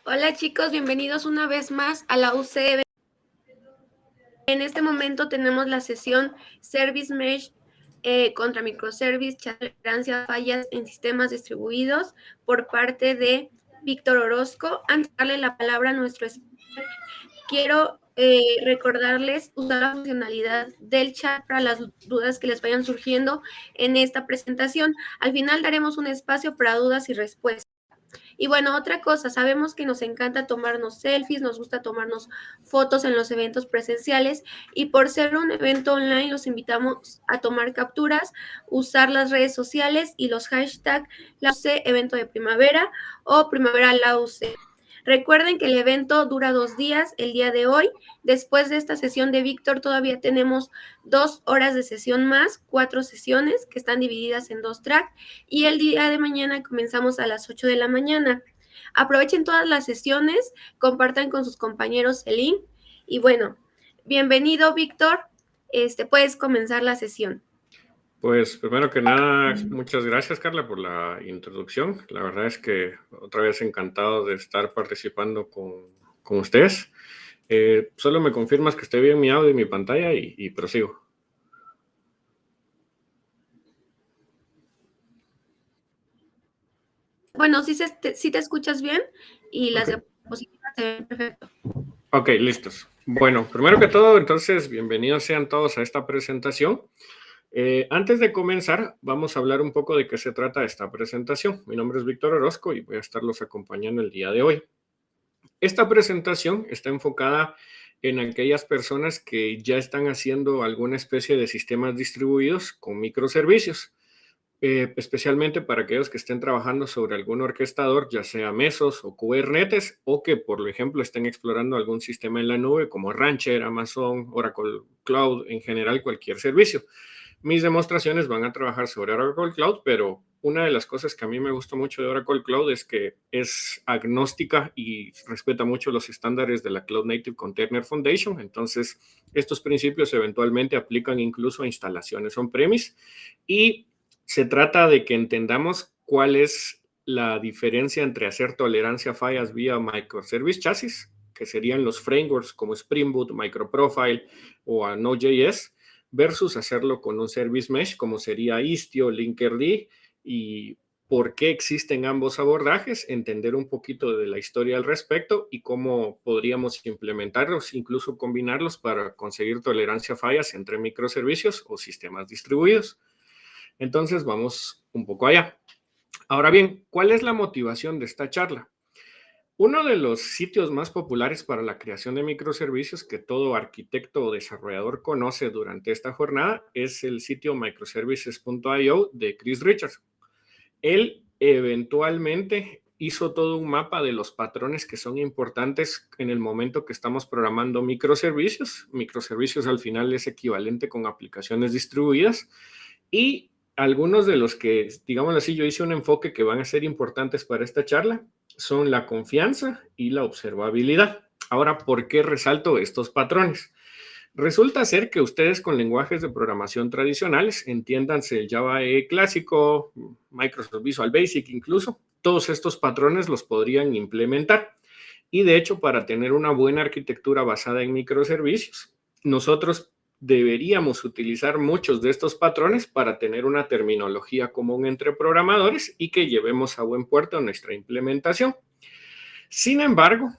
Hola chicos, bienvenidos una vez más a la UCB. En este momento tenemos la sesión Service Mesh contra Microservice, tolerancia a fallas en sistemas distribuidos por parte de Víctor Orozco. Antes de darle la palabra a nuestro speaker, quiero recordarles usar la funcionalidad del chat para las dudas que les vayan surgiendo en esta presentación. Al final daremos un espacio para dudas y respuestas. Y bueno, otra cosa, sabemos que nos encanta tomarnos selfies, nos gusta tomarnos fotos en los eventos presenciales y por ser un evento online los invitamos a tomar capturas, usar las redes sociales y los hashtags LAUC evento de primavera o primavera LAUC. Recuerden que el evento dura 2 días, el día de hoy. Después de esta sesión de Víctor todavía tenemos 2 horas de sesión más, 4 sesiones que están divididas en 2 tracks y el día de mañana comenzamos a las 8 de la mañana. Aprovechen todas las sesiones, compartan con sus compañeros el link y bueno, bienvenido Víctor, puedes comenzar la sesión. Pues primero que nada, muchas gracias Carla por la introducción. La verdad es que otra vez encantado de estar participando con ustedes. Solo me confirmas que esté bien mi audio y mi pantalla y prosigo. Bueno, sí te escuchas bien y las diapositivas se ven perfecto. Ok, listos. Bueno, primero que todo, entonces, bienvenidos sean todos a esta presentación. Antes de comenzar, vamos a hablar un poco de qué se trata esta presentación. Mi nombre es Víctor Orozco y voy a estarlos acompañando el día de hoy. Esta presentación está enfocada en aquellas personas que ya están haciendo alguna especie de sistemas distribuidos con microservicios, especialmente para aquellos que estén trabajando sobre algún orquestador, ya sea Mesos o Kubernetes, o que, por ejemplo, estén explorando algún sistema en la nube como Rancher, Amazon, Oracle Cloud, en general cualquier servicio. Mis demostraciones van a trabajar sobre Oracle Cloud, pero una de las cosas que a mí me gusta mucho de Oracle Cloud es que es agnóstica y respeta mucho los estándares de la Cloud Native Container Foundation. Entonces, estos principios eventualmente aplican incluso a instalaciones on-premise y se trata de que entendamos cuál es la diferencia entre hacer tolerancia a fallas vía microservice chassis, que serían los frameworks como Spring Boot, MicroProfile o a Node.js, versus hacerlo con un service mesh como sería Istio, Linkerd, y por qué existen ambos abordajes, entender un poquito de la historia al respecto y cómo podríamos implementarlos, incluso combinarlos para conseguir tolerancia a fallas entre microservicios o sistemas distribuidos. Entonces vamos un poco allá. Ahora bien, ¿cuál es la motivación de esta charla? Uno de los sitios más populares para la creación de microservicios que todo arquitecto o desarrollador conoce durante esta jornada es el sitio microservices.io de Chris Richards. Él eventualmente hizo todo un mapa de los patrones que son importantes en el momento que estamos programando microservicios. Microservicios al final es equivalente con aplicaciones distribuidas y algunos de los que, digamos así, yo hice un enfoque que van a ser importantes para esta charla son la confianza y la observabilidad. Ahora, ¿por qué resalto estos patrones? Resulta ser que ustedes con lenguajes de programación tradicionales, entiéndanse el Java EE clásico, Microsoft Visual Basic incluso, todos estos patrones los podrían implementar. Y de hecho, para tener una buena arquitectura basada en microservicios, nosotros deberíamos utilizar muchos de estos patrones para tener una terminología común entre programadores y que llevemos a buen puerto nuestra implementación. Sin embargo,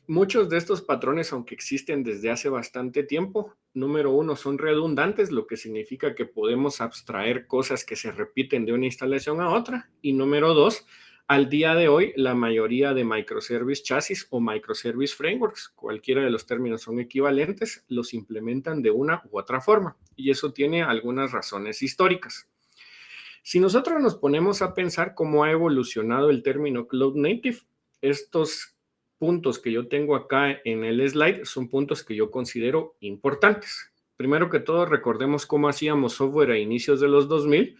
muchos de estos patrones, aunque existen desde hace bastante tiempo, número uno, son redundantes, lo que significa que podemos abstraer cosas que se repiten de una instalación a otra. Y número dos, al día de hoy, la mayoría de microservice chassis o microservice frameworks, cualquiera de los términos son equivalentes, los implementan de una u otra forma. Y eso tiene algunas razones históricas. Si nosotros nos ponemos a pensar cómo ha evolucionado el término Cloud Native, estos puntos que yo tengo acá en el slide son puntos que yo considero importantes. Primero que todo, recordemos cómo hacíamos software a inicios de los 2000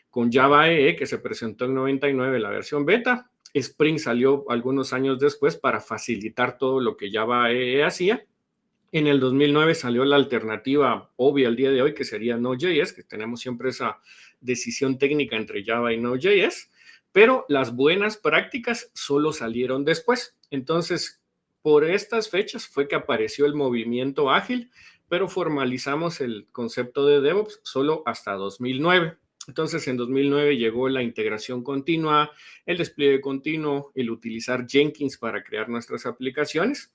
con Java EE, que se presentó en 99 la versión beta. Spring salió algunos años después para facilitar todo lo que Java EE hacía. En el 2009 salió la alternativa obvia al día de hoy, que sería Node.js, que tenemos siempre esa decisión técnica entre Java y Node.js. pero las buenas prácticas solo salieron después. Entonces, por estas fechas fue que apareció el movimiento ágil, pero formalizamos el concepto de DevOps solo hasta 2009. Entonces, en 2009 llegó la integración continua, el despliegue continuo, el utilizar Jenkins para crear nuestras aplicaciones.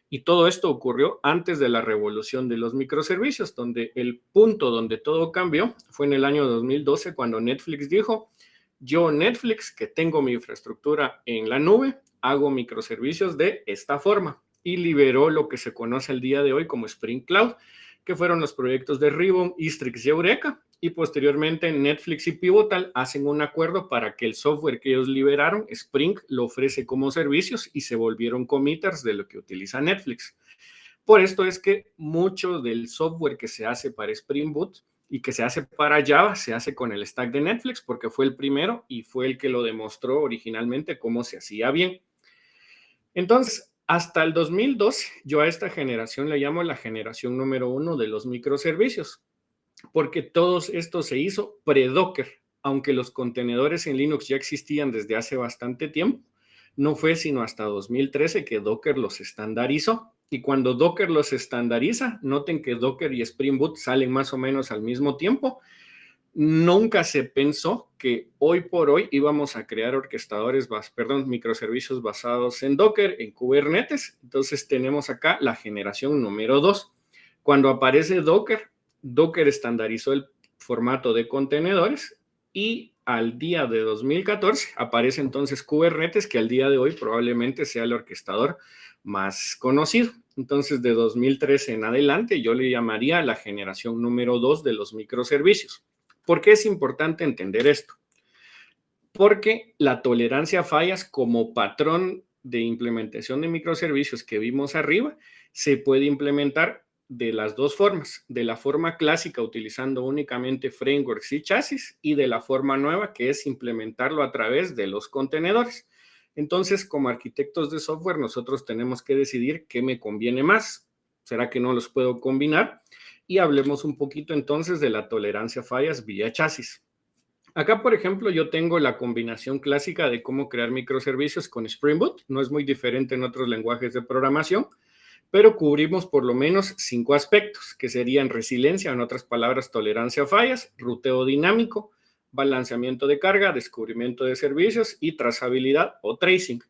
Y todo esto ocurrió antes de la revolución de los microservicios, donde el punto donde todo cambió fue en el año 2012, cuando Netflix dijo: yo, Netflix, que tengo mi infraestructura en la nube, hago microservicios de esta forma, y liberó lo que se conoce el día de hoy como Spring Cloud, que fueron los proyectos de Ribbon, Istrix y Eureka, y posteriormente Netflix y Pivotal hacen un acuerdo para que el software que ellos liberaron, Spring, lo ofrece como servicios y se volvieron committers de lo que utiliza Netflix. Por esto es que mucho del software que se hace para Spring Boot y que se hace para Java se hace con el stack de Netflix, porque fue el primero y fue el que lo demostró originalmente cómo se hacía bien. Entonces, hasta el 2012, yo a esta generación le llamo la generación número 1 de los microservicios, porque todo esto se hizo pre-Docker, aunque los contenedores en Linux ya existían desde hace bastante tiempo. No fue sino hasta 2013 que Docker los estandarizó. Y cuando Docker los estandariza, noten que Docker y Spring Boot salen más o menos al mismo tiempo. Nunca se pensó que hoy por hoy íbamos a crear microservicios basados en Docker, en Kubernetes. Entonces tenemos acá la generación número 2. Cuando aparece Docker, Docker estandarizó el formato de contenedores y al día de 2014 aparece entonces Kubernetes, que al día de hoy probablemente sea el orquestador más conocido. Entonces, de 2013 en adelante, yo le llamaría la generación número 2 de los microservicios. ¿Por qué es importante entender esto? Porque la tolerancia a fallas como patrón de implementación de microservicios que vimos arriba se puede implementar de las dos formas: de la forma clásica utilizando únicamente frameworks y chasis, y de la forma nueva, que es implementarlo a través de los contenedores. Entonces, como arquitectos de software, nosotros tenemos que decidir qué me conviene más. ¿Será que no los puedo combinar? Y hablemos un poquito entonces de la tolerancia a fallas vía chasis. Acá, por ejemplo, yo tengo la combinación clásica de cómo crear microservicios con Spring Boot. No es muy diferente en otros lenguajes de programación, pero cubrimos por lo menos 5 aspectos, que serían resiliencia, en otras palabras, tolerancia a fallas, ruteo dinámico, balanceamiento de carga, descubrimiento de servicios y trazabilidad o tracing.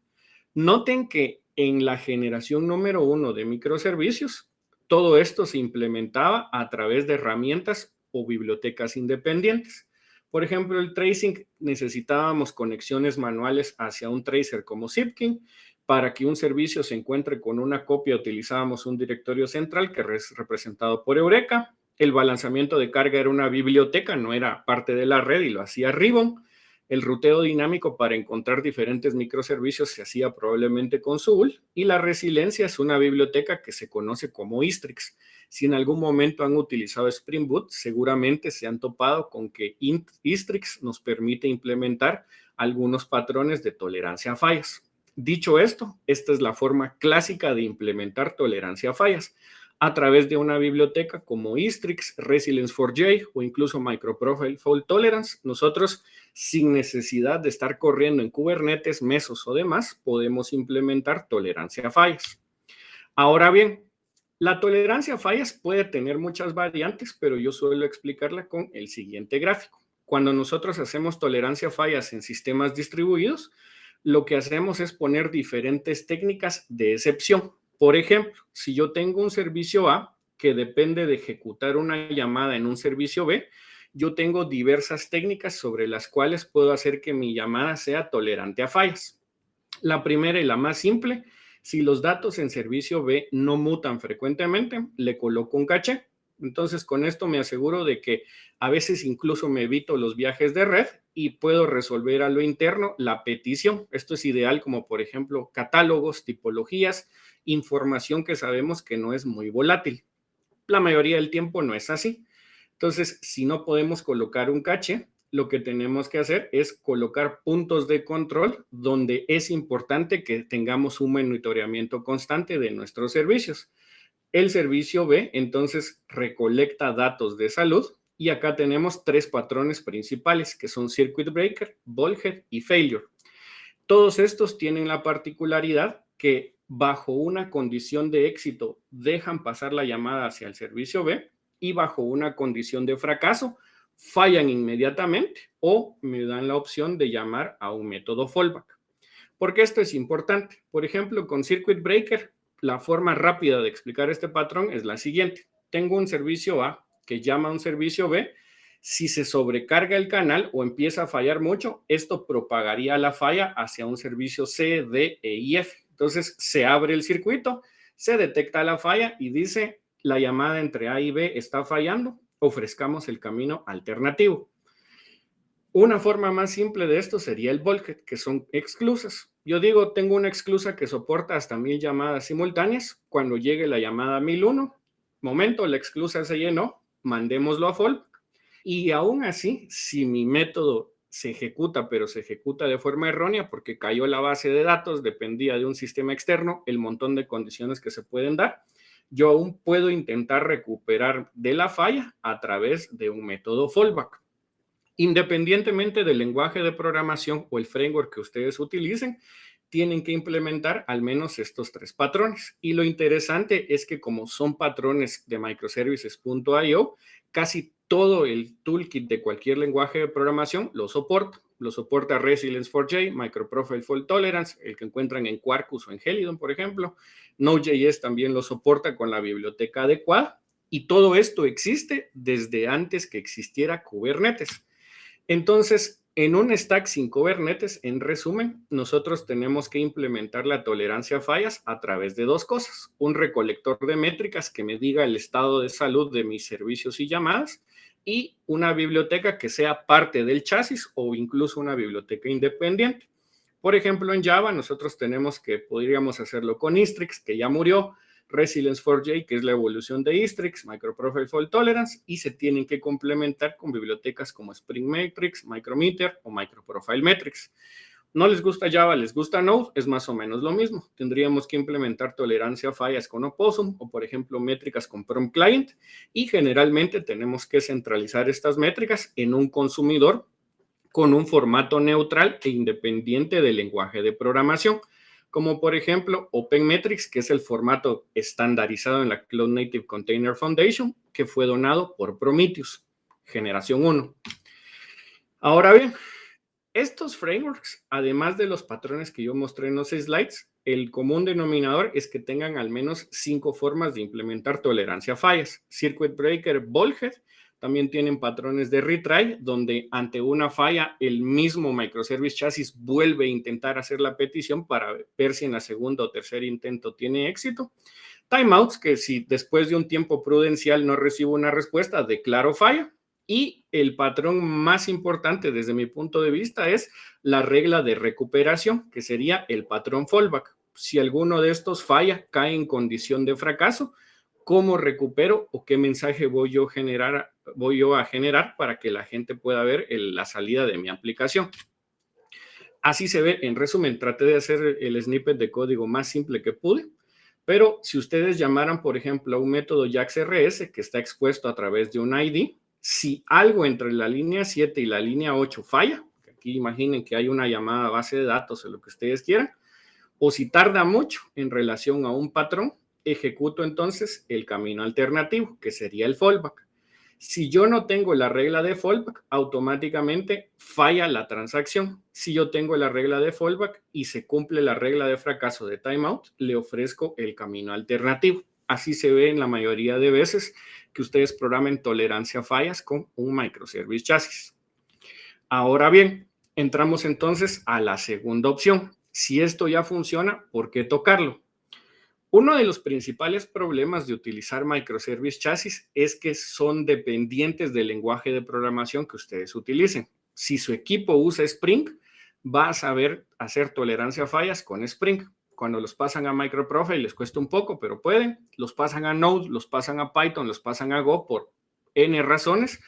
Noten que en la generación número 1 de microservicios, todo esto se implementaba a través de herramientas o bibliotecas independientes. Por ejemplo, el tracing, necesitábamos conexiones manuales hacia un tracer como Zipkin. Para que un servicio se encuentre con una copia, utilizábamos un directorio central que es representado por Eureka. El balanceamiento de carga era una biblioteca, no era parte de la red, y lo hacía Ribbon. El ruteo dinámico para encontrar diferentes microservicios se hacía probablemente con Zool. Y la resiliencia es una biblioteca que se conoce como Istrix. Si en algún momento han utilizado Spring Boot, seguramente se han topado con que Istrix nos permite implementar algunos patrones de tolerancia a fallas. Dicho esto, esta es la forma clásica de implementar tolerancia a fallas, a través de una biblioteca como Istrix, Resilience4j o incluso Microprofile Fault Tolerance. Nosotros, sin necesidad de estar corriendo en Kubernetes, Mesos o demás, podemos implementar tolerancia a fallas. Ahora bien, la tolerancia a fallas puede tener muchas variantes, pero yo suelo explicarla con el siguiente gráfico. Cuando nosotros hacemos tolerancia a fallas en sistemas distribuidos, lo que hacemos es poner diferentes técnicas de excepción. Por ejemplo, si yo tengo un servicio A que depende de ejecutar una llamada en un servicio B, yo tengo diversas técnicas sobre las cuales puedo hacer que mi llamada sea tolerante a fallas. La primera y la más simple: si los datos en servicio B no mutan frecuentemente, le coloco un caché. Entonces, con esto me aseguro de que a veces incluso me evito los viajes de red y puedo resolver a lo interno la petición. Esto es ideal como, por ejemplo, catálogos, tipologías, información que sabemos que no es muy volátil. La mayoría del tiempo no es así. Entonces, si no podemos colocar un caché, lo que tenemos que hacer es colocar puntos de control donde es importante que tengamos un monitoreamiento constante de nuestros servicios. El servicio B, entonces, recolecta datos de salud y acá tenemos 3 patrones principales que son Circuit Breaker, Bulkhead y Failure. Todos estos tienen la particularidad que bajo una condición de éxito dejan pasar la llamada hacia el servicio B y bajo una condición de fracaso fallan inmediatamente o me dan la opción de llamar a un método fallback. ¿Por qué esto es importante? Por ejemplo, con Circuit Breaker, la forma rápida de explicar este patrón es la siguiente. Tengo un servicio A que llama a un servicio B. Si se sobrecarga el canal o empieza a fallar mucho, esto propagaría la falla hacia un servicio C, D, E y F. Entonces se abre el circuito, se detecta la falla y dice la llamada entre A y B está fallando, ofrezcamos el camino alternativo. Una forma más simple de esto sería el bulkhead, que son exclusas. Yo digo, tengo una exclusa que soporta hasta 1000 llamadas simultáneas. Cuando llegue la llamada 1001, momento, la exclusa se llenó, mandémoslo a fallback. Y aún así, si mi método se ejecuta, pero se ejecuta de forma errónea porque cayó la base de datos, dependía de un sistema externo, el montón de condiciones que se pueden dar, yo aún puedo intentar recuperar de la falla a través de un método fallback. Independientemente del lenguaje de programación o el framework que ustedes utilicen, tienen que implementar al menos estos 3 patrones. Y lo interesante es que como son patrones de microservices.io, casi todo el toolkit de cualquier lenguaje de programación lo soporta. Lo soporta Resilience4j, MicroProfile Fault Tolerance, el que encuentran en Quarkus o en Helidon, por ejemplo. Node.js también lo soporta con la biblioteca adecuada. Y todo esto existe desde antes que existiera Kubernetes. Entonces, en un stack sin Kubernetes, en resumen, nosotros tenemos que implementar la tolerancia a fallas a través de 2 cosas. Un recolector de métricas que me diga el estado de salud de mis servicios y llamadas y una biblioteca que sea parte del chasis o incluso una biblioteca independiente. Por ejemplo, en Java nosotros podríamos hacerlo con Istrix, que ya murió, Resilience4j, que es la evolución de Istrix, MicroProfile Fault Tolerance, y se tienen que complementar con bibliotecas como Spring Matrix, Micrometer o MicroProfile Metrics. No les gusta Java, les gusta Node, es más o menos lo mismo. Tendríamos que implementar tolerancia a fallas con Opossum o, por ejemplo, métricas con Prompt Client, y generalmente tenemos que centralizar estas métricas en un consumidor con un formato neutral e independiente del lenguaje de programación, como por ejemplo OpenMetrics, que es el formato estandarizado en la Cloud Native Container Foundation, que fue donado por Prometheus, generación 1. Ahora bien, estos frameworks, además de los patrones que yo mostré en los slides, el común denominador es que tengan al menos 5 formas de implementar tolerancia a fallas. Circuit Breaker, Bulkhead, también tienen patrones de retry, donde ante una falla el mismo microservice chasis vuelve a intentar hacer la petición para ver si en la segunda o tercer intento tiene éxito. Timeouts, que si después de un tiempo prudencial no recibo una respuesta, declaro falla. Y el patrón más importante desde mi punto de vista es la regla de recuperación, que sería el patrón fallback. Si alguno de estos falla, cae en condición de fracaso, ¿cómo recupero o qué mensaje voy yo a generar para que la gente pueda ver la salida de mi aplicación? Así se ve. En resumen, traté de hacer el snippet de código más simple que pude, pero si ustedes llamaran, por ejemplo, a un método JAX-RS que está expuesto a través de un ID, si algo entre la línea 7 y la línea 8 falla, aquí imaginen que hay una llamada a base de datos o lo que ustedes quieran, o si tarda mucho en relación a un patrón, ejecuto entonces el camino alternativo, que sería el fallback. Si yo no tengo la regla de fallback, automáticamente falla la transacción. Si yo tengo la regla de fallback y se cumple la regla de fracaso de timeout, le ofrezco el camino alternativo. Así se ve en la mayoría de veces que ustedes programen tolerancia a fallas con un microservice chasis. Ahora bien, entramos entonces a la segunda opción. Si esto ya funciona, ¿por qué tocarlo? Uno de los principales problemas de utilizar microservice chasis es que son dependientes del lenguaje de programación que ustedes utilicen. Si su equipo usa Spring, va a saber hacer tolerancia a fallas con Spring. Cuando los pasan a MicroProfile les cuesta un poco, pero pueden. Los pasan a Node, los pasan a Python, los pasan a Go por N razones.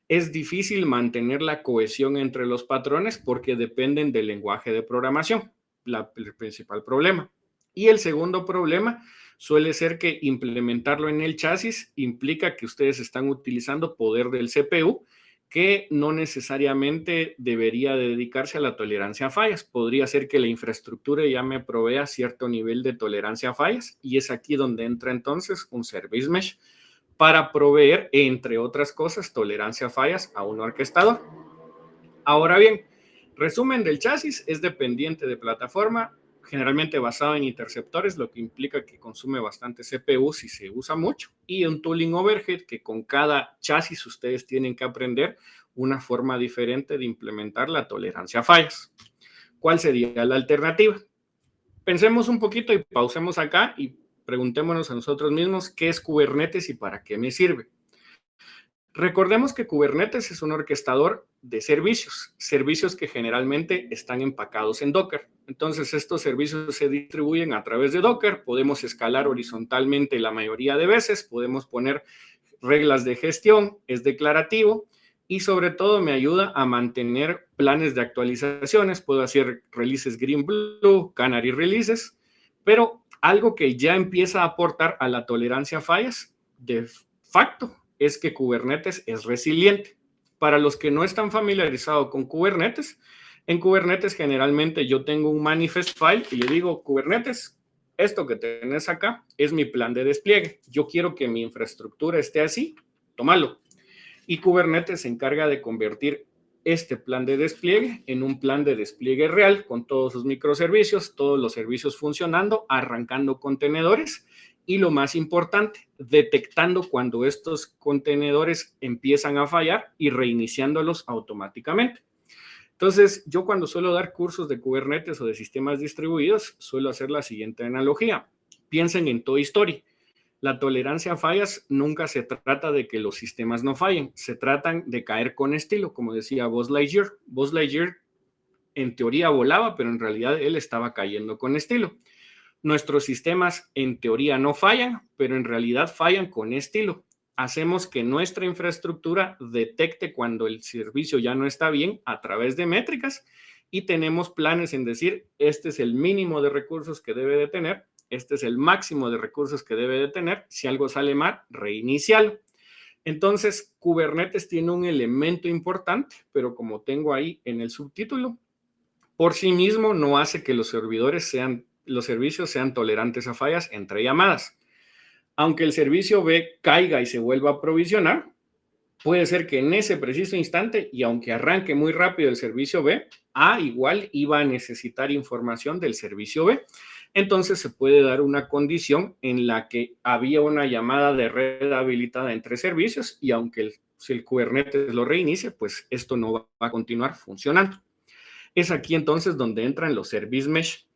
Es difícil mantener la cohesión entre los patrones porque dependen del lenguaje de programación, el principal problema. Y el segundo problema suele ser que implementarlo en el chasis implica que ustedes están utilizando poder del CPU, que no necesariamente debería dedicarse a la tolerancia a fallas. Podría ser que la infraestructura ya me provea cierto nivel de tolerancia a fallas, y es aquí donde entra entonces un Service Mesh para proveer, entre otras cosas, tolerancia a fallas a un orquestador. Ahora bien, resumen del chasis: es dependiente de plataforma, generalmente basado en interceptores, lo que implica que consume bastante CPU si se usa mucho, y un tooling overhead que con cada chasis ustedes tienen que aprender una forma diferente de implementar la tolerancia a fallas. ¿Cuál sería la alternativa? Pensemos un poquito y pausemos acá y preguntémonos a nosotros mismos qué es Kubernetes y para qué me sirve. Recordemos que Kubernetes es un orquestador de servicios que generalmente están empacados en Docker. Entonces, estos servicios se distribuyen a través de Docker, podemos escalar horizontalmente la mayoría de veces, podemos poner reglas de gestión, es declarativo y sobre todo me ayuda a mantener planes de actualizaciones, puedo hacer releases green, blue, canary releases, pero algo que ya empieza a aportar a la tolerancia a fallas de facto es que Kubernetes es resiliente. Para los que no están familiarizados con Kubernetes, en Kubernetes generalmente yo tengo un manifest file y le digo: Kubernetes, esto que tenés acá es mi plan de despliegue. Yo quiero que mi infraestructura esté así, tómalo. Y Kubernetes se encarga de convertir este plan de despliegue en un plan de despliegue real con todos sus microservicios, todos los servicios funcionando, arrancando contenedores y, lo más importante, detectando cuando estos contenedores empiezan a fallar y reiniciándolos automáticamente. Entonces, yo cuando suelo dar cursos de Kubernetes o de sistemas distribuidos, suelo hacer la siguiente analogía. Piensen en Toy Story. La tolerancia a fallas nunca se trata de que los sistemas no fallen, se tratan de caer con estilo, como decía Buzz Lightyear. Buzz Lightyear en teoría volaba, pero en realidad él estaba cayendo con estilo. Nuestros sistemas en teoría no fallan, pero en realidad fallan con estilo. Hacemos que nuestra infraestructura detecte cuando el servicio ya no está bien a través de métricas y tenemos planes en decir: este es el mínimo de recursos que debe de tener, este es el máximo de recursos que debe de tener, si algo sale mal, reinicialo. Entonces, Kubernetes tiene un elemento importante, pero como tengo ahí en el subtítulo, por sí mismo no hace que los servicios sean tolerantes a fallas entre llamadas. Aunque el servicio B caiga y se vuelva a provisionar, puede ser que en ese preciso instante, y aunque arranque muy rápido el servicio B, A igual iba a necesitar información del servicio B. Entonces se puede dar una condición en la que había una llamada de red habilitada entre servicios y aunque si el Kubernetes lo reinicie, pues esto no va a continuar funcionando. Es aquí entonces donde entran los Service Mesh.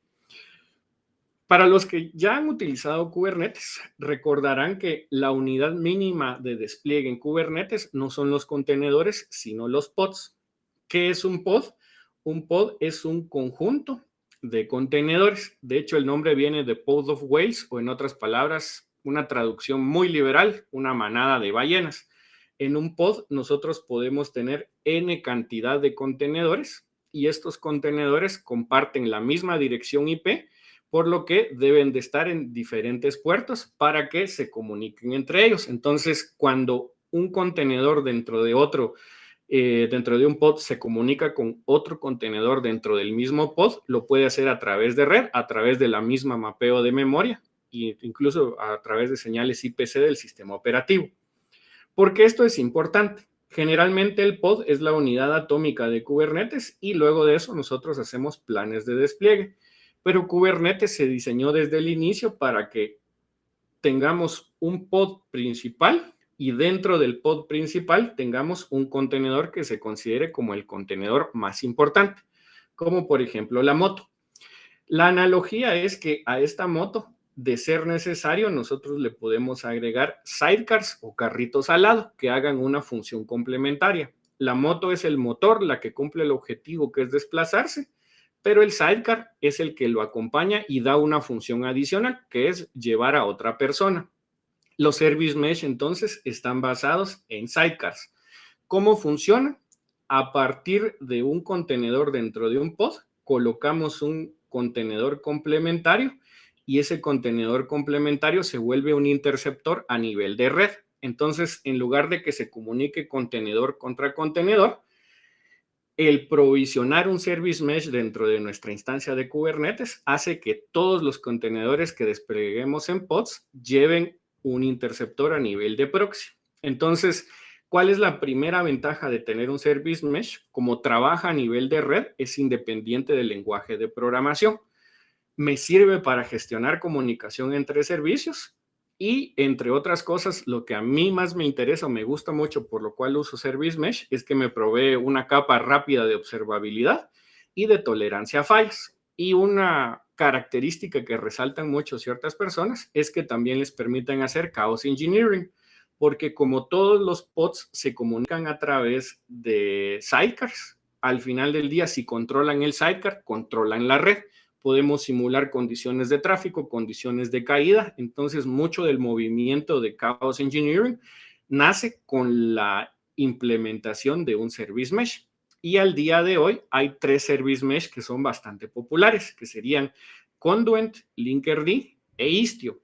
Para los que ya han utilizado Kubernetes, recordarán que la unidad mínima de despliegue en Kubernetes no son los contenedores, sino los pods. ¿Qué es un pod? Un pod es un conjunto de contenedores. De hecho, el nombre viene de pod of whales, o en otras palabras, una traducción muy liberal, una manada de ballenas. En un pod nosotros podemos tener n cantidad de contenedores y estos contenedores comparten la misma dirección IP, por lo que deben de estar en diferentes puertos para que se comuniquen entre ellos. Entonces, cuando un contenedor dentro de un pod se comunica con otro contenedor dentro del mismo pod, lo puede hacer a través de red, a través de la misma mapeo de memoria e incluso a través de señales IPC del sistema operativo. ¿Por qué esto es importante? Generalmente el pod es la unidad atómica de Kubernetes y luego de eso nosotros hacemos planes de despliegue. Pero Kubernetes se diseñó desde el inicio para que tengamos un pod principal y dentro del pod principal tengamos un contenedor que se considere como el contenedor más importante, como por ejemplo la moto. La analogía es que a esta moto, de ser necesario, nosotros le podemos agregar sidecars o carritos al lado que hagan una función complementaria. La moto es el motor, la que cumple el objetivo que es desplazarse, pero el sidecar es el que lo acompaña y da una función adicional, que es llevar a otra persona. Los Service Mesh, entonces, están basados en sidecars. ¿Cómo funciona? A partir de un contenedor dentro de un pod, colocamos un contenedor complementario y ese contenedor complementario se vuelve un interceptor a nivel de red. Entonces, en lugar de que se comunique contenedor contra contenedor, el provisionar un service mesh dentro de nuestra instancia de Kubernetes hace que todos los contenedores que despleguemos en pods lleven un interceptor a nivel de proxy. Entonces, ¿cuál es la primera ventaja de tener un service mesh? Como trabaja a nivel de red, es independiente del lenguaje de programación. Me sirve para gestionar comunicación entre servicios y, entre otras cosas, lo que a mí más me interesa o me gusta mucho, por lo cual uso Service Mesh, es que me provee una capa rápida de observabilidad y de tolerancia a fallas. Y una característica que resaltan mucho ciertas personas es que también les permiten hacer chaos engineering, porque como todos los pods se comunican a través de sidecars, al final del día, si controlan el sidecar, controlan la red. Podemos simular condiciones de tráfico, condiciones de caída. Entonces, mucho del movimiento de Chaos Engineering nace con la implementación de un Service Mesh. Y al día de hoy hay 3 Service Mesh que son bastante populares, que serían Conduit, Linkerd e Istio.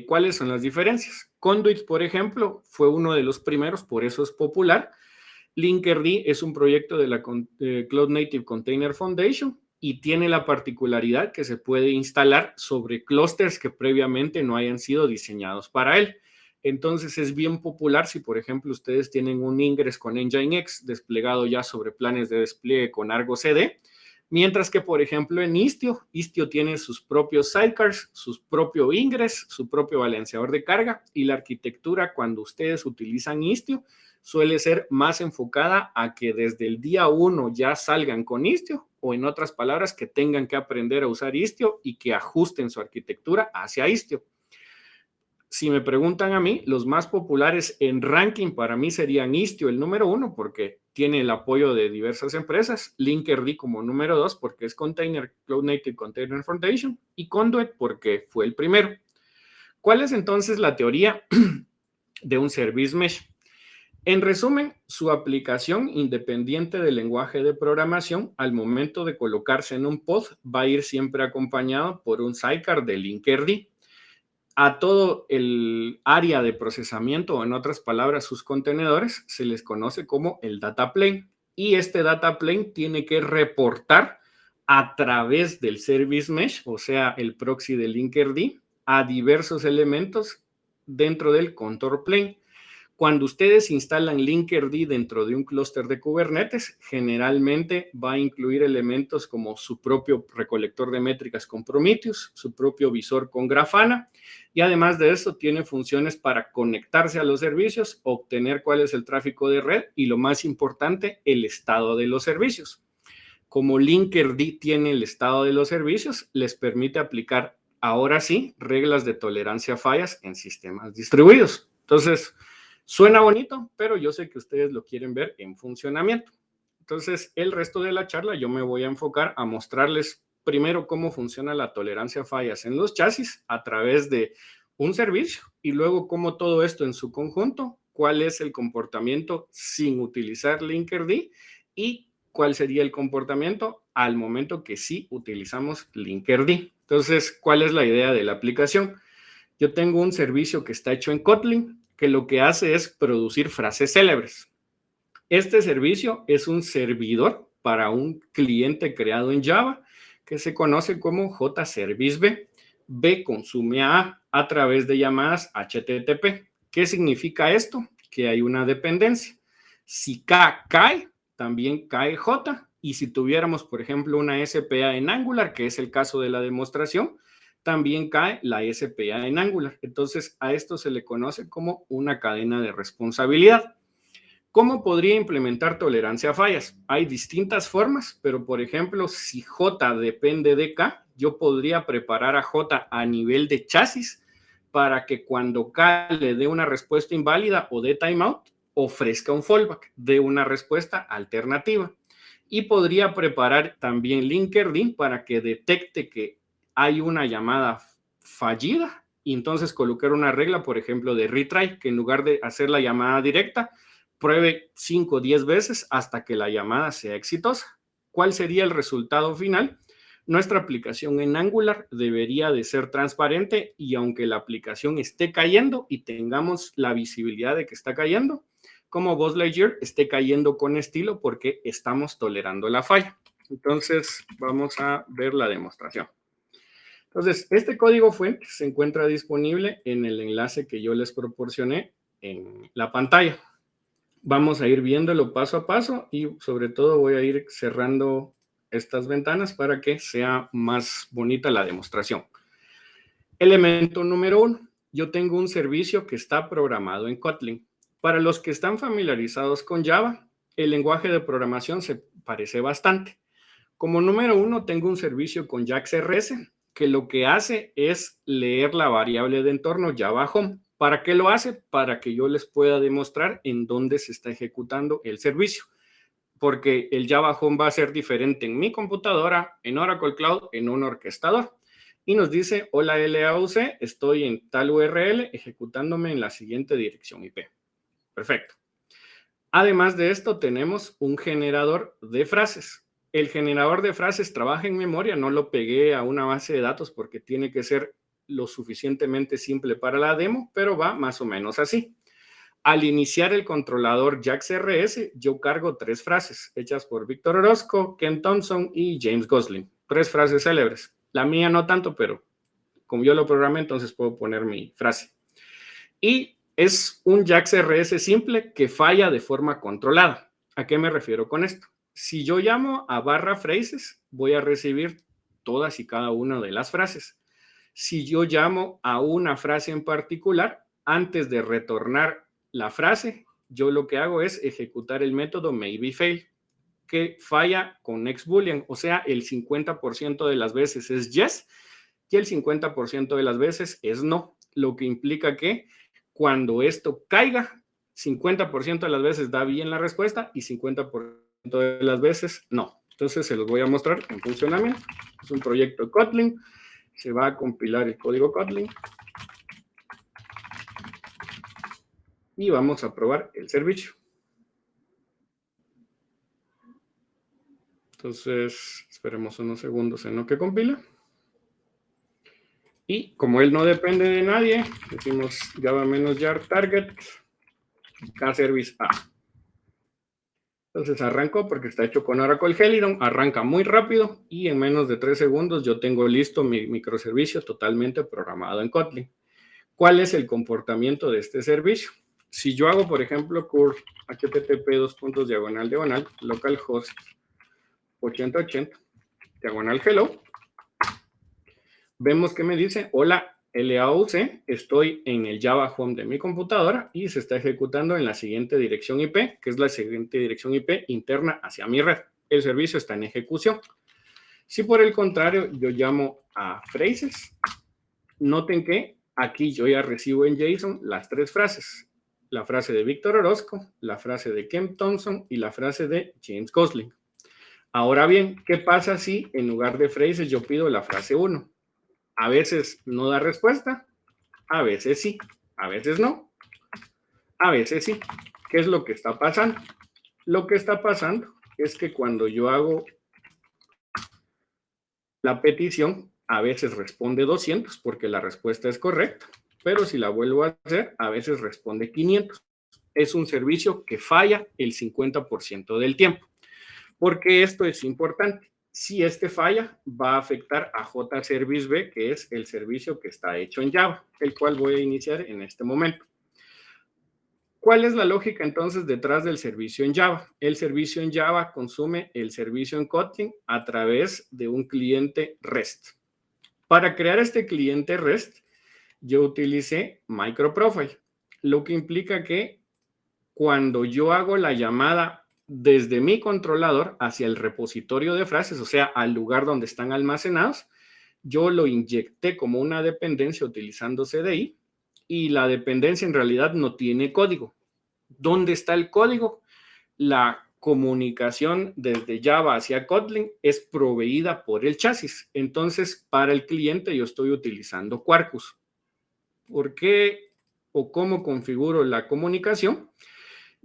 ¿Cuáles son las diferencias? Conduit, por ejemplo, fue uno de los primeros, por eso es popular. Linkerd es un proyecto de la Cloud Native Container Foundation y tiene la particularidad que se puede instalar sobre clústeres que previamente no hayan sido diseñados para él. Entonces es bien popular si, por ejemplo, ustedes tienen un Ingress con Nginx desplegado ya sobre planes de despliegue con Argo CD, mientras que, por ejemplo, en Istio tiene sus propios sidecars, su propio Ingress, su propio balanceador de carga, y la arquitectura cuando ustedes utilizan Istio suele ser más enfocada a que desde el día 1 ya salgan con Istio, o en otras palabras, que tengan que aprender a usar Istio y que ajusten su arquitectura hacia Istio. Si me preguntan a mí, los más populares en ranking para mí serían Istio el número 1 porque tiene el apoyo de diversas empresas, Linkerd como número 2 porque es Cloud Native Container Foundation y Conduit porque fue el primero. ¿Cuál es entonces la teoría de un Service Mesh? En resumen, su aplicación, independiente del lenguaje de programación, al momento de colocarse en un pod, va a ir siempre acompañado por un sidecar de Linkerd. A todo el área de procesamiento, o en otras palabras, sus contenedores, se les conoce como el data plane. Y este data plane tiene que reportar a través del Service Mesh, o sea, el proxy de Linkerd, a diversos elementos dentro del control plane. Cuando ustedes instalan Linkerd dentro de un clúster de Kubernetes, generalmente va a incluir elementos como su propio recolector de métricas con Prometheus, su propio visor con Grafana, y además de eso tiene funciones para conectarse a los servicios, obtener cuál es el tráfico de red y, lo más importante, el estado de los servicios. Como Linkerd tiene el estado de los servicios, les permite aplicar, ahora sí, reglas de tolerancia a fallas en sistemas distribuidos. Entonces, suena bonito, pero yo sé que ustedes lo quieren ver en funcionamiento. Entonces, el resto de la charla yo me voy a enfocar a mostrarles primero cómo funciona la tolerancia a fallas en los chasis a través de un servicio y luego cómo todo esto en su conjunto, cuál es el comportamiento sin utilizar Linkerd y cuál sería el comportamiento al momento que sí utilizamos Linkerd. Entonces, ¿cuál es la idea de la aplicación? Yo tengo un servicio que está hecho en Kotlin, que lo que hace es producir frases célebres. Este servicio es un servidor para un cliente creado en Java que se conoce como JService-B. B consume a través de llamadas HTTP. ¿Qué significa esto? Que hay una dependencia. Si K cae, también cae J. Y si tuviéramos, por ejemplo, una SPA en Angular, que es el caso de la demostración, también cae la SPA en Angular. Entonces, a esto se le conoce como una cadena de responsabilidad. ¿Cómo podría implementar tolerancia a fallas? Hay distintas formas, pero por ejemplo, si J depende de K, yo podría preparar a J a nivel de chasis para que cuando K le dé una respuesta inválida o dé timeout, ofrezca un fallback, dé una respuesta alternativa. Y podría preparar también Linkerd para que detecte que hay una llamada fallida y entonces colocar una regla, por ejemplo, de retry, que en lugar de hacer la llamada directa, pruebe 5 o 10 veces hasta que la llamada sea exitosa. ¿Cuál sería el resultado final? Nuestra aplicación en Angular debería de ser transparente y aunque la aplicación esté cayendo y tengamos la visibilidad de que está cayendo, como Buzz Lightyear esté cayendo con estilo porque estamos tolerando la falla. Entonces, vamos a ver la demostración. Entonces, este código fuente se encuentra disponible en el enlace que yo les proporcioné en la pantalla. Vamos a ir viéndolo paso a paso y sobre todo voy a ir cerrando estas ventanas para que sea más bonita la demostración. Elemento número 1. Yo tengo un servicio que está programado en Kotlin. Para los que están familiarizados con Java, el lenguaje de programación se parece bastante. Como número 1, tengo un servicio con JAX-RS que lo que hace es leer la variable de entorno Java Home. ¿Para qué lo hace? Para que yo les pueda demostrar en dónde se está ejecutando el servicio. Porque el Java Home va a ser diferente en mi computadora, en Oracle Cloud, en un orquestador. Y nos dice, hola LAUC, estoy en tal URL ejecutándome en la siguiente dirección IP. Perfecto. Además de esto, tenemos un generador de frases. El generador de frases trabaja en memoria, no lo pegué a una base de datos porque tiene que ser lo suficientemente simple para la demo, pero va más o menos así. Al iniciar el controlador JAX-RS, yo cargo 3 frases hechas por Víctor Orozco, Ken Thompson y James Gosling. 3 frases célebres. La mía no tanto, pero como yo lo programé, entonces puedo poner mi frase. Y es un JAX-RS simple que falla de forma controlada. ¿A qué me refiero con esto? Si yo llamo a barra phrases, voy a recibir todas y cada una de las frases. Si yo llamo a una frase en particular, antes de retornar la frase, yo lo que hago es ejecutar el método maybeFail, que falla con next boolean, o sea, el 50% de las veces es yes y el 50% de las veces es no, lo que implica que cuando esto caiga, 50% de las veces da bien la respuesta y 50% de las veces no. Entonces se los voy a mostrar en funcionamiento. Es un proyecto de Kotlin. Se va a compilar el código Kotlin. Y vamos a probar el servicio. Entonces, esperemos unos segundos en lo que compila. Y como él no depende de nadie, decimos java-jar target kservice a. Entonces arrancó porque está hecho con Oracle Helidon, arranca muy rápido y en menos de 3 segundos yo tengo listo mi microservicio totalmente programado en Kotlin. ¿Cuál es el comportamiento de este servicio? Si yo hago, por ejemplo, curl http:// localhost 8080 /hello, vemos que me dice, hola LAUC, estoy en el Java Home de mi computadora y se está ejecutando en la siguiente dirección IP, que es la siguiente dirección IP interna hacia mi red. El servicio está en ejecución. Si por el contrario yo llamo a phrases, noten que aquí yo ya recibo en JSON las 3 frases. La frase de Víctor Orozco, la frase de Ken Thompson y la frase de James Gosling. Ahora bien, ¿qué pasa si en lugar de phrases yo pido la frase 1? A veces no da respuesta, a veces sí, a veces no, a veces sí. ¿Qué es lo que está pasando? Lo que está pasando es que cuando yo hago la petición, a veces responde 200 porque la respuesta es correcta, pero si la vuelvo a hacer, a veces responde 500. Es un servicio que falla el 50% del tiempo. ¿Por qué esto es importante? Si este falla, va a afectar a JService-B, que es el servicio que está hecho en Java, el cual voy a iniciar en este momento. ¿Cuál es la lógica entonces detrás del servicio en Java? El servicio en Java consume el servicio en Kotlin a través de un cliente REST. Para crear este cliente REST, yo utilicé MicroProfile, lo que implica que cuando yo hago la llamada desde mi controlador hacia el repositorio de frases, o sea, al lugar donde están almacenados, yo lo inyecté como una dependencia utilizando CDI y la dependencia en realidad no tiene código. ¿Dónde está el código? La comunicación desde Java hacia Kotlin es proveída por el chasis. Entonces, para el cliente yo estoy utilizando Quarkus. ¿Por qué o cómo configuro la comunicación?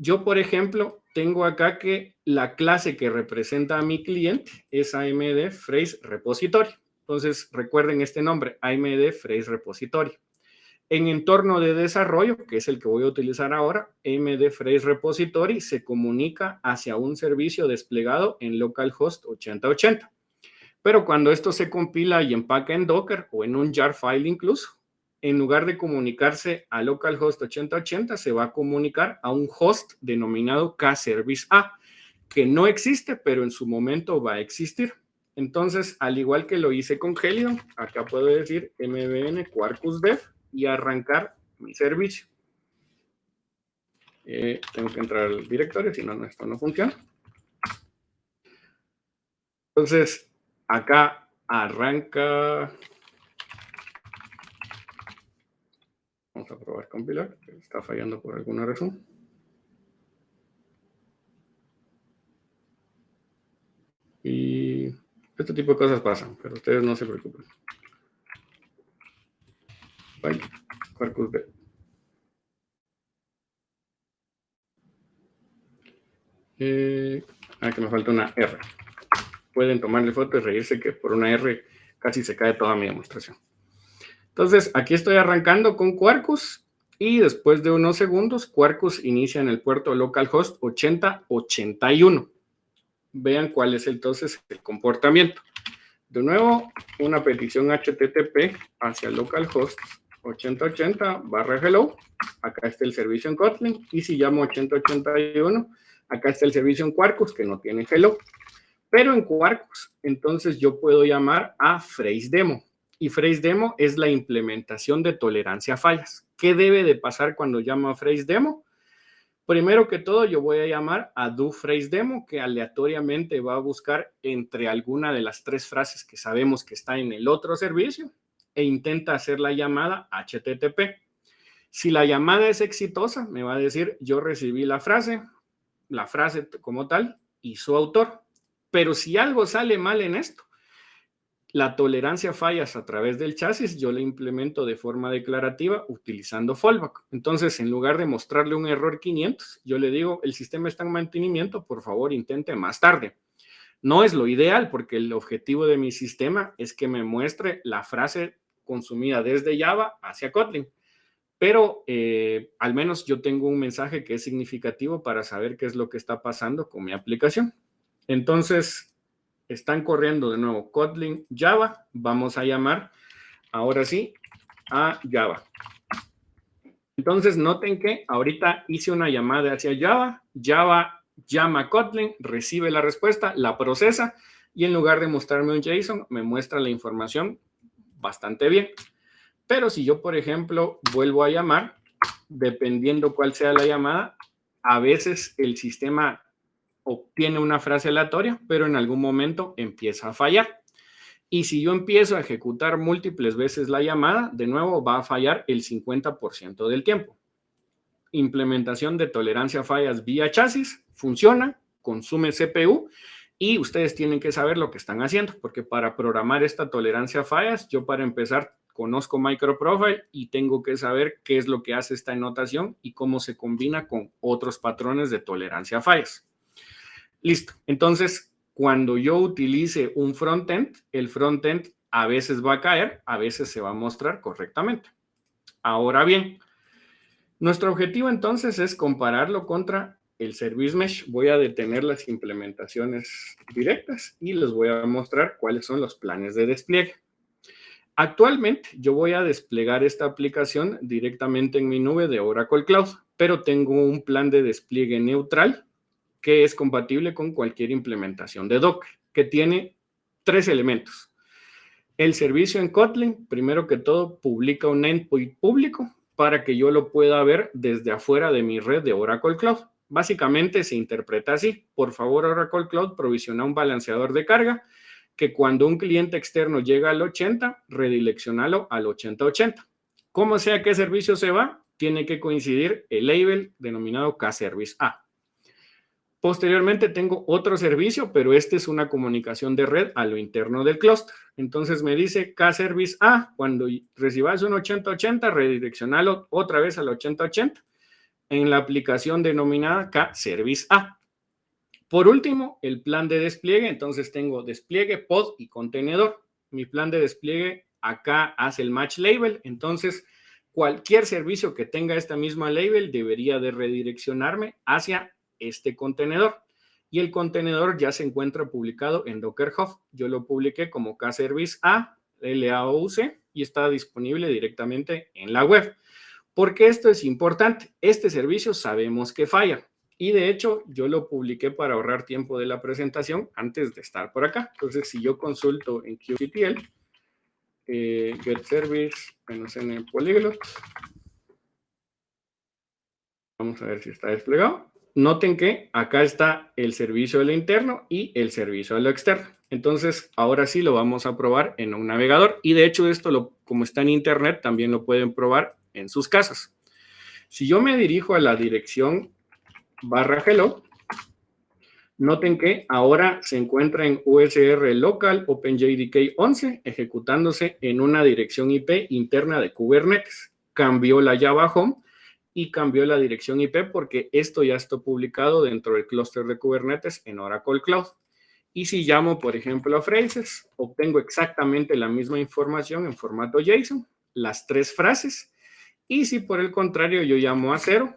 Yo, por ejemplo, tengo acá que la clase que representa a mi cliente es AMD Phrase Repository. Entonces, recuerden este nombre, AMD Phrase Repository. En entorno de desarrollo, que es el que voy a utilizar ahora, AMD Phrase Repository se comunica hacia un servicio desplegado en localhost 8080. Pero cuando esto se compila y empaca en Docker o en un jar file incluso, en lugar de comunicarse a localhost 8080, se va a comunicar a un host denominado kservice A, que no existe, pero en su momento va a existir. Entonces, al igual que lo hice con Helidon, acá puedo decir mbn quarkus dev y arrancar mi servicio. Tengo que entrar al directorio, si no, esto no funciona. Entonces, acá arranca. Vamos a probar compilar, que está fallando por alguna razón. Y este tipo de cosas pasan, pero ustedes no se preocupen. Vale, quarkus dev. Que me falta una R. Pueden tomarle foto y reírse que por una R casi se cae toda mi demostración. Entonces, aquí estoy arrancando con Quarkus y después de unos segundos, Quarkus inicia en el puerto localhost 8081. Vean cuál es entonces el comportamiento. De nuevo, una petición HTTP hacia localhost 8080/hello. Acá está el servicio en Kotlin. Y si llamo 8081, acá está el servicio en Quarkus que no tiene hello. Pero en Quarkus, entonces yo puedo llamar a PhraseDemo. Y PhraseDemo es la implementación de tolerancia a fallas. ¿Qué debe de pasar cuando llamo a PhraseDemo? Primero que todo, yo voy a llamar a doPhraseDemo, que aleatoriamente va a buscar entre alguna de las tres frases que sabemos que está en el otro servicio e intenta hacer la llamada HTTP. Si la llamada es exitosa, me va a decir, yo recibí la frase como tal y su autor. Pero si algo sale mal en esto, la tolerancia a fallas a través del chasis yo la implemento de forma declarativa utilizando fallback. Entonces, en lugar de mostrarle un error 500, yo le digo, el sistema está en mantenimiento, por favor, intente más tarde. No es lo ideal porque el objetivo de mi sistema es que me muestre la frase consumida desde Java hacia Kotlin. Pero al menos yo tengo un mensaje que es significativo para saber qué es lo que está pasando con mi aplicación. Entonces, están corriendo de nuevo Kotlin Java. Vamos a llamar ahora sí a Java. Entonces, noten que ahorita hice una llamada hacia Java. Java llama a Kotlin, recibe la respuesta, la procesa y en lugar de mostrarme un JSON, me muestra la información bastante bien. Pero si yo, por ejemplo, vuelvo a llamar, dependiendo cuál sea la llamada, a veces el sistema obtiene una frase aleatoria, pero en algún momento empieza a fallar. Y si yo empiezo a ejecutar múltiples veces la llamada, de nuevo va a fallar el 50% del tiempo. Implementación de tolerancia a fallas vía chasis, funciona, consume CPU y ustedes tienen que saber lo que están haciendo, porque para programar esta tolerancia a fallas, yo para empezar conozco MicroProfile y tengo que saber qué es lo que hace esta notación y cómo se combina con otros patrones de tolerancia a fallas. Listo. Entonces, cuando yo utilice un frontend, el frontend a veces va a caer, a veces se va a mostrar correctamente. Ahora bien, nuestro objetivo entonces es compararlo contra el Service Mesh. Voy a detener las implementaciones directas y les voy a mostrar cuáles son los planes de despliegue. Actualmente, yo voy a desplegar esta aplicación directamente en mi nube de Oracle Cloud, pero tengo un plan de despliegue neutral que es compatible con cualquier implementación de Docker, que tiene tres elementos. El servicio en Kotlin, primero que todo, publica un endpoint público para que yo lo pueda ver desde afuera de mi red de Oracle Cloud. Básicamente se interpreta así. Por favor, Oracle Cloud provisiona un balanceador de carga que cuando un cliente externo llega al 80, redireccionalo al 8080. Como sea que servicio se va, tiene que coincidir el label denominado kservice A. Posteriormente tengo otro servicio, pero este es una comunicación de red a lo interno del clúster. Entonces me dice kservice A, cuando recibas un 8080, redireccionalo otra vez al 8080. en la aplicación denominada K-Service A. Por último, el plan de despliegue. Entonces tengo despliegue, pod y contenedor. Mi plan de despliegue acá hace el match label. Entonces, cualquier servicio que tenga esta misma label debería de redireccionarme hacia este contenedor. Y el contenedor ya se encuentra publicado en Docker Hub. Yo lo publiqué como K-Service A, LAOC, y está disponible directamente en la web. ¿Por qué esto es importante? Este servicio sabemos que falla. Y de hecho, yo lo publiqué para ahorrar tiempo de la presentación antes de estar por acá. Entonces, si yo consulto en kubectl, get service -n polyglot, vamos a ver si está desplegado. Noten que acá está el servicio de lo interno y el servicio de lo externo. Entonces, ahora sí lo vamos a probar en un navegador. Y de hecho, esto, como está en internet, también lo pueden probar en sus casas. Si yo me dirijo a la dirección /hello, noten que ahora se encuentra en USR local OpenJDK 11 ejecutándose en una dirección IP interna de Kubernetes. Cambió la Java Home y cambió la dirección IP porque esto ya está publicado dentro del clúster de Kubernetes en Oracle Cloud. Y si llamo, por ejemplo, a phrases, obtengo exactamente la misma información en formato JSON, las 3 frases. Y si por el contrario yo llamo a 0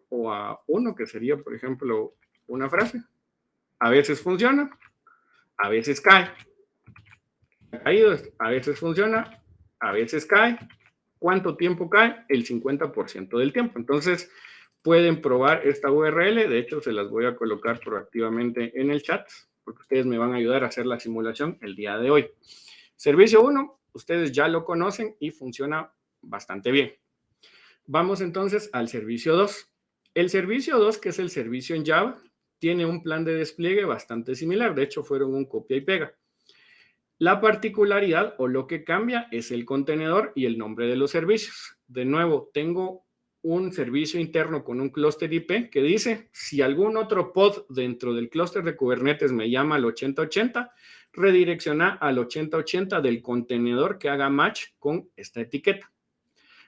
o a 1, que sería, por ejemplo, una frase, a veces funciona, a veces cae. A veces funciona, a veces cae. ¿Cuánto tiempo cae? El 50% del tiempo. Entonces, pueden probar esta URL. De hecho, se las voy a colocar proactivamente en el chat, porque ustedes me van a ayudar a hacer la simulación el día de hoy. Servicio 1, ustedes ya lo conocen y funciona bastante bien. Vamos entonces al servicio 2. El servicio 2, que es el servicio en Java, tiene un plan de despliegue bastante similar. De hecho, fueron un copia y pega. La particularidad o lo que cambia es el contenedor y el nombre de los servicios. De nuevo, tengo un servicio interno con un clúster IP que dice, si algún otro pod dentro del clúster de Kubernetes me llama al 8080, redirecciona al 8080 del contenedor que haga match con esta etiqueta.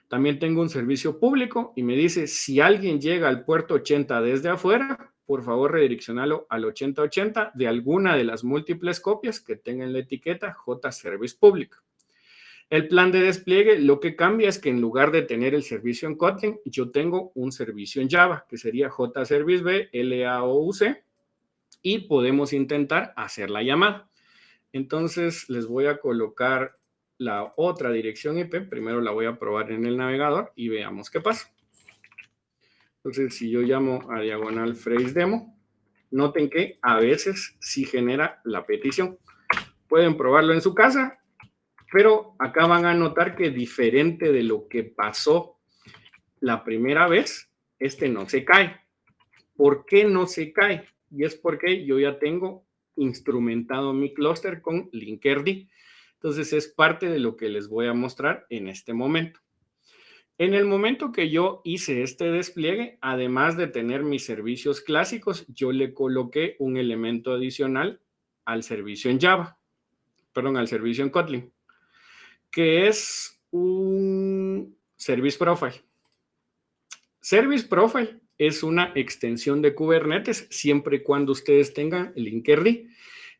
También tengo un servicio público y me dice, si alguien llega al puerto 80 desde afuera, por favor redireccionalo al 8080 de alguna de las múltiples copias que tengan la etiqueta JService Public. El plan de despliegue lo que cambia es que en lugar de tener el servicio en Kotlin, yo tengo un servicio en Java, que sería JService B, LAOC, y podemos intentar hacer la llamada. Entonces les voy a colocar la otra dirección IP. Primero la voy a probar en el navegador y veamos qué pasa. Entonces, si yo llamo a diagonal phrase demo, noten que a veces sí genera la petición. Pueden probarlo en su casa, pero acá van a notar que diferente de lo que pasó la primera vez, este no se cae. ¿Por qué no se cae? Y es porque yo ya tengo instrumentado mi clúster con Linkerd. Entonces es parte de lo que les voy a mostrar en este momento. En el momento que yo hice este despliegue, además de tener mis servicios clásicos, yo le coloqué un elemento adicional al servicio en Java, al servicio en Kotlin, que es un Service Profile. Service Profile es una extensión de Kubernetes siempre y cuando ustedes tengan el Linkerd.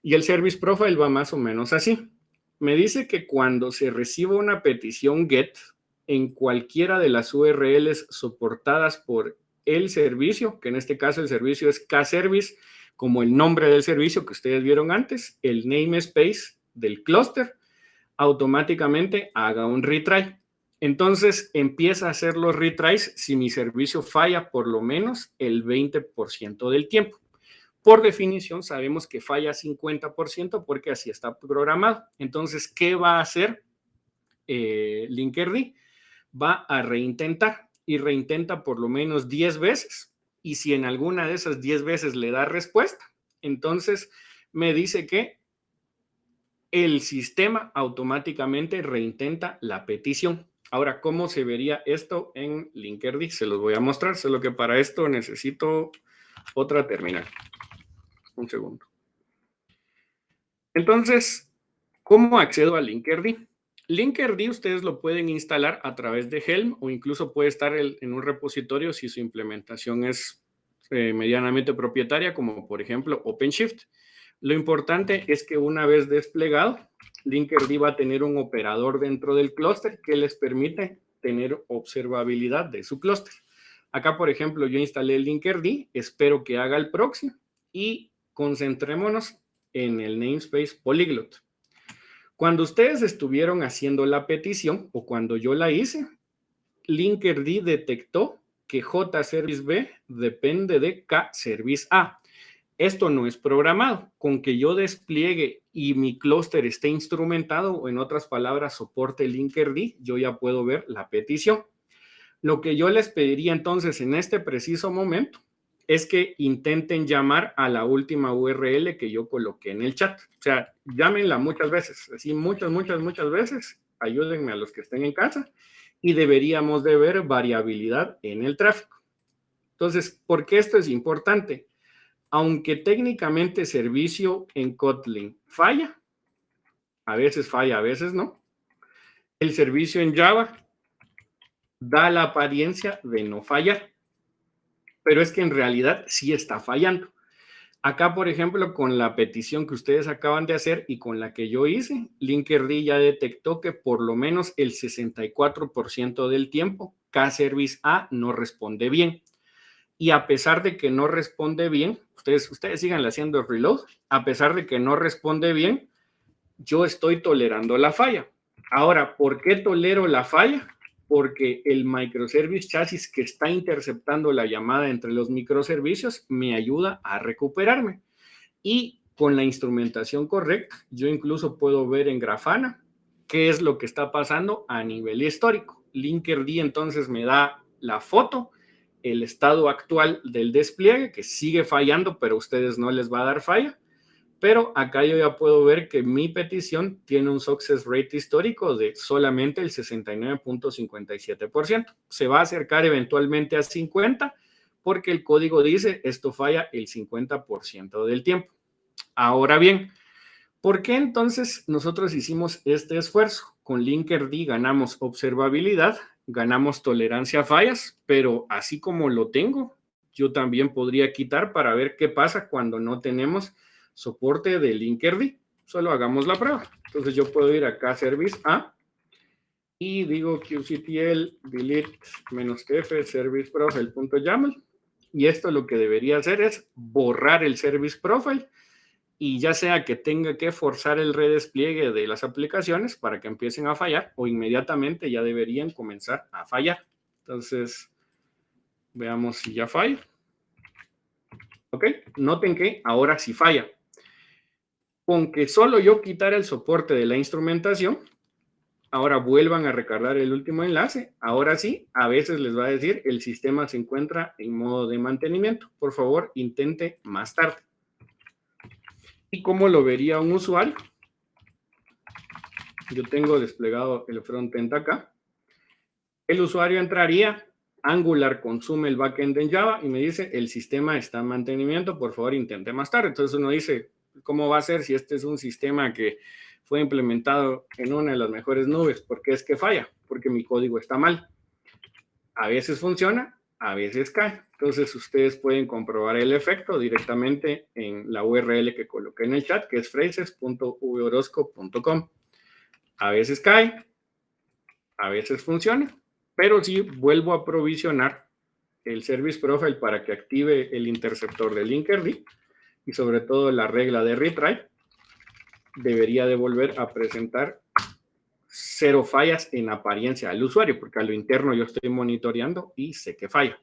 Y el Service Profile va más o menos así. Me dice que cuando se reciba una petición GET en cualquiera de las URLs soportadas por el servicio, que en este caso el servicio es K-Service, como el nombre del servicio que ustedes vieron antes, el namespace del clúster, automáticamente haga un retry. Entonces empieza a hacer los retries si mi servicio falla por lo menos el 20% del tiempo. Por definición sabemos que falla 50% porque así está programado. Entonces, ¿qué va a hacer Linkerd? Va a reintentar y reintenta por lo menos 10 veces. Y si en alguna de esas 10 veces le da respuesta, entonces me dice que el sistema automáticamente reintenta la petición. Ahora, ¿cómo se vería esto en Linkerd? Se los voy a mostrar, solo que para esto necesito otra terminal. Un segundo. Entonces, ¿cómo accedo a Linkerd? Linkerd ustedes lo pueden instalar a través de Helm o incluso puede estar en un repositorio si su implementación es medianamente propietaria, como por ejemplo OpenShift. Lo importante es que una vez desplegado, Linkerd va a tener un operador dentro del clúster que les permite tener observabilidad de su clúster. Acá, por ejemplo, yo instalé Linkerd, espero que haga el proxy y concentrémonos en el namespace Polyglot. Cuando ustedes estuvieron haciendo la petición o cuando yo la hice, Linkerd detectó que JService B depende de KService A. Esto no es programado. Con que yo despliegue y mi clúster esté instrumentado, o en otras palabras, soporte Linkerd, yo ya puedo ver la petición. Lo que yo les pediría entonces en este preciso momento es que intenten llamar a la última URL que yo coloqué en el chat. O sea, llámenla muchas veces, así muchas veces. Ayúdenme a los que estén en casa y deberíamos de ver variabilidad en el tráfico. Entonces, ¿por qué esto es importante? Aunque técnicamente servicio en Kotlin falla, a veces falla, a veces no, el servicio en Java da la apariencia de no fallar, pero es que en realidad sí está fallando. Acá, por ejemplo, con la petición que ustedes acaban de hacer y con la que yo hice, Linkerd ya detectó que por lo menos el 64% del tiempo KService A no responde bien. Y a pesar de que no responde bien, ustedes sigan haciendo reload, a pesar de que no responde bien, yo estoy tolerando la falla. Ahora, ¿por qué tolero la falla? Porque el microservice chassis que está interceptando la llamada entre los microservicios me ayuda a recuperarme. Y con la instrumentación correcta, yo incluso puedo ver en Grafana qué es lo que está pasando a nivel histórico. Linkerd entonces me da la foto, el estado actual del despliegue, que sigue fallando, pero a ustedes no les va a dar falla. Pero acá yo ya puedo ver que mi petición tiene un success rate histórico de solamente el 69.57%. Se va a acercar eventualmente a 50% porque el código dice esto falla el 50% del tiempo. Ahora bien, ¿por qué entonces nosotros hicimos este esfuerzo? Con Linkerd ganamos observabilidad, ganamos tolerancia a fallas, pero así como lo tengo, yo también podría quitar para ver qué pasa cuando no tenemos soporte de Linkerd. Solo hagamos la prueba. Entonces yo puedo ir acá a Service A y digo qctl delete -f service profile.yaml y esto lo que debería hacer es borrar el service profile y ya sea que tenga que forzar el redespliegue de las aplicaciones para que empiecen a fallar o inmediatamente ya deberían comenzar a fallar. Entonces, veamos si ya falla. Ok, noten que ahora sí falla. Con que solo yo quitara el soporte de la instrumentación, ahora vuelvan a recargar el último enlace. Ahora sí, a veces les va a decir el sistema se encuentra en modo de mantenimiento. Por favor, intente más tarde. ¿Y cómo lo vería un usuario? Yo tengo desplegado el frontend acá. El usuario entraría, Angular consume el backend en Java y me dice el sistema está en mantenimiento, por favor intente más tarde. Entonces uno dice, ¿cómo va a ser si este es un sistema que fue implementado en una de las mejores nubes? ¿Por qué es que falla? Porque mi código está mal. A veces funciona, a veces cae. Entonces ustedes pueden comprobar el efecto directamente en la URL que coloqué en el chat, que es phrases.vorosco.com. A veces cae, a veces funciona, pero sí vuelvo a provisionar el Service Profile para que active el interceptor de Linkerd y sobre todo la regla de retry debería de volver a presentar 0 fallas en apariencia al usuario, porque a lo interno yo estoy monitoreando y sé que falla.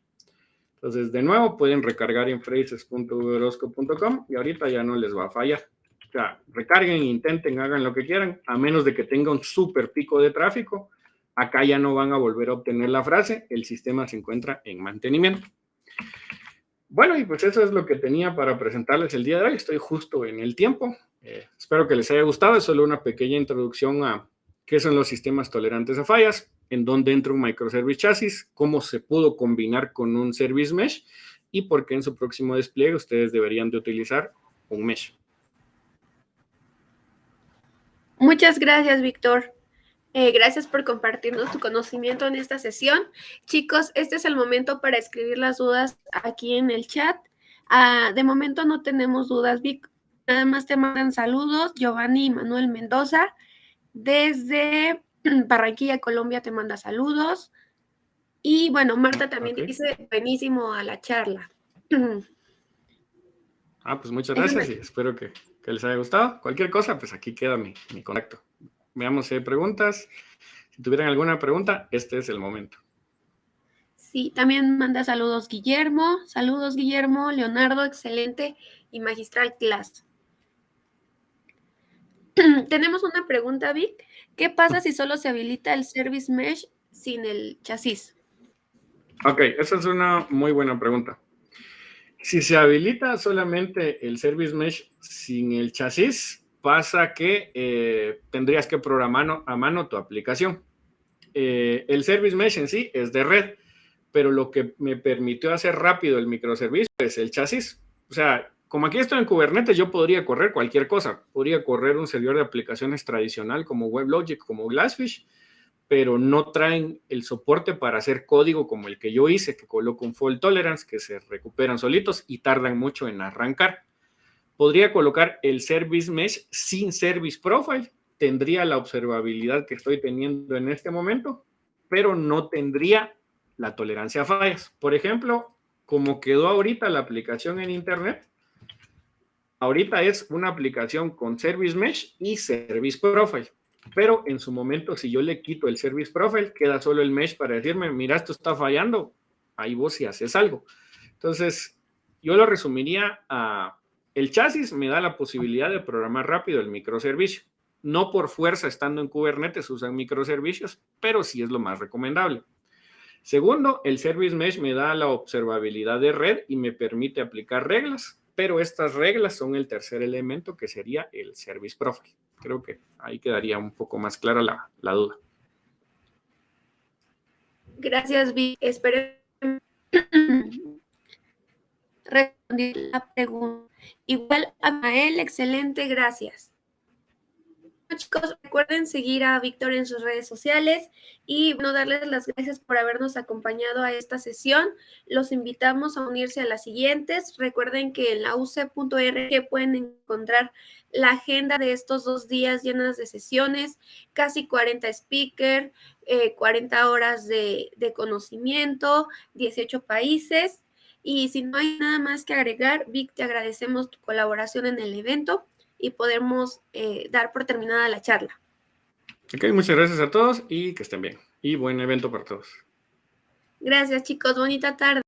Entonces, de nuevo, pueden recargar en phrases.vorosco.com y ahorita ya no les va a fallar. O sea, recarguen, intenten, hagan lo que quieran, a menos de que tenga un súper pico de tráfico. Acá ya no van a volver a obtener la frase, el sistema se encuentra en mantenimiento. Bueno, y pues eso es lo que tenía para presentarles el día de hoy. Estoy justo en el tiempo. Espero que les haya gustado. Es solo una pequeña introducción a qué son los sistemas tolerantes a fallas, en dónde entra un microservice chassis, cómo se pudo combinar con un service mesh y por qué en su próximo despliegue ustedes deberían de utilizar un mesh. Muchas gracias, Víctor. Gracias por compartirnos tu conocimiento en esta sesión. Chicos, este es el momento para escribir las dudas aquí en el chat. De momento no tenemos dudas, Vic. Nada más te mandan saludos. Giovanni y Manuel Mendoza, desde Barranquilla, Colombia, te manda saludos. Y bueno, Marta también dice, buenísimo a la charla. Pues muchas gracias y espero que les haya gustado. Cualquier cosa, pues aquí queda mi contacto. Veamos si hay preguntas. Si tuvieran alguna pregunta, este es el momento. Sí, también manda saludos Guillermo. Saludos, Guillermo. Leonardo, excelente y magistral clase. Tenemos una pregunta, Vic. ¿Qué pasa si solo se habilita el Service Mesh sin el chasis? Ok, esa es una muy buena pregunta. Si se habilita solamente el Service Mesh sin el chasis, pasa que tendrías que programar a mano tu aplicación. El Service Mesh en sí es de red, pero lo que me permitió hacer rápido el microservicio es el chasis. O sea, como aquí estoy en Kubernetes, yo podría correr cualquier cosa. Podría correr un servidor de aplicaciones tradicional como WebLogic, como Glassfish, pero no traen el soporte para hacer código como el que yo hice, que coloco un fault tolerance, que se recuperan solitos y tardan mucho en arrancar. Podría colocar el Service Mesh sin Service Profile, tendría la observabilidad que estoy teniendo en este momento, pero no tendría la tolerancia a fallas. Por ejemplo, como quedó ahorita la aplicación en Internet, ahorita es una aplicación con Service Mesh y Service Profile. Pero en su momento, si yo le quito el Service Profile, queda solo el Mesh para decirme, mira, esto está fallando, ahí vos sí haces algo. Entonces, yo lo resumiría a, el chasis me da la posibilidad de programar rápido el microservicio. No por fuerza, estando en Kubernetes, usan microservicios, pero sí es lo más recomendable. Segundo, el Service Mesh me da la observabilidad de red y me permite aplicar reglas, pero estas reglas son el tercer elemento, que sería el Service Profile. Creo que ahí quedaría un poco más clara la duda. Gracias, Vic. Espero responder la pregunta. Igual a Mael, excelente, gracias. Chicos, recuerden seguir a Víctor en sus redes sociales y bueno, darles las gracias por habernos acompañado a esta sesión. Los invitamos a unirse a las siguientes. Recuerden que en la uc.org pueden encontrar la agenda de estos 2 días llenas de sesiones, casi 40 speakers, 40 horas de conocimiento, 18 países. Y si no hay nada más que agregar, Vic, te agradecemos tu colaboración en el evento y podemos dar por terminada la charla. Ok, muchas gracias a todos y que estén bien. Y buen evento para todos. Gracias, chicos. Bonita tarde.